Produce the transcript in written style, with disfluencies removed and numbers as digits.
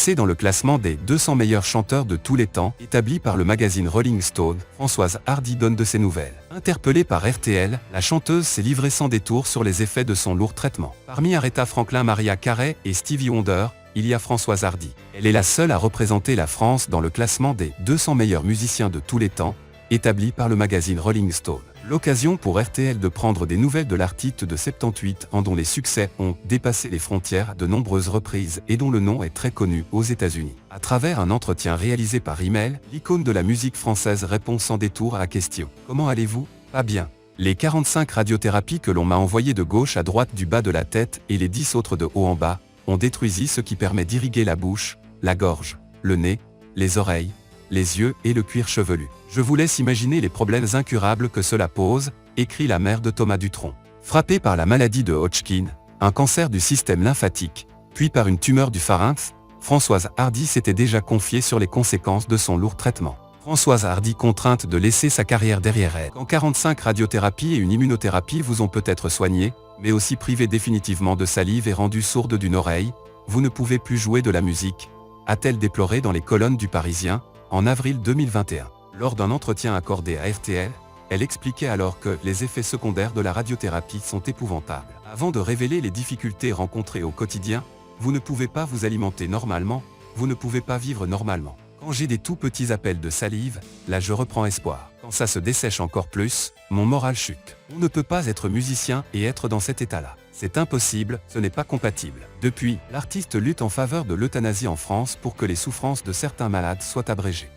Placée dans le classement des 200 meilleurs chanteurs de tous les temps, établi par le magazine Rolling Stone, Françoise Hardy donne de ses nouvelles. Interpellée par RTL, la chanteuse s'est livrée sans détour sur les effets de son lourd traitement. Parmi Aretha Franklin, Mariah Carey et Stevie Wonder, il y a Françoise Hardy. Elle est la seule à représenter la France dans le classement des 200 meilleurs musiciens de tous les temps, établi par le magazine Rolling Stone. L'occasion pour RTL de prendre des nouvelles de l'artiste de 78 ans dont les succès ont dépassé les frontières à de nombreuses reprises et dont le nom est très connu aux États-Unis. À travers un entretien réalisé par email, l'icône de la musique française répond sans détour à la question « Comment allez-vous ? Pas bien. Les 45 radiothérapies que l'on m'a envoyées de gauche à droite du bas de la tête et les 10 autres de haut en bas ont détruit ce qui permet d'irriguer la bouche, la gorge, le nez, les oreilles, les yeux et le cuir chevelu. Je vous laisse imaginer les problèmes incurables que cela pose, écrit la mère de Thomas Dutronc. Frappée par la maladie de Hodgkin, un cancer du système lymphatique, puis par une tumeur du pharynx, Françoise Hardy s'était déjà confiée sur les conséquences de son lourd traitement. Françoise Hardy contrainte de laisser sa carrière derrière elle. Quand 45 radiothérapies et une immunothérapie vous ont peut-être soigné, mais aussi privé définitivement de salive et rendu sourde d'une oreille, vous ne pouvez plus jouer de la musique, a-t-elle déploré dans les colonnes du Parisien, en avril 2021. Lors d'un entretien accordé à RTL, elle expliquait alors que les effets secondaires de la radiothérapie sont épouvantables. Avant de révéler les difficultés rencontrées au quotidien, vous ne pouvez pas vous alimenter normalement, vous ne pouvez pas vivre normalement. Quand j'ai des tout petits appels de salive, là je reprends espoir. Quand ça se dessèche encore plus, mon moral chute. On ne peut pas être musicien et être dans cet état-là. C'est impossible, ce n'est pas compatible. Depuis, l'artiste lutte en faveur de l'euthanasie en France pour que les souffrances de certains malades soient abrégées.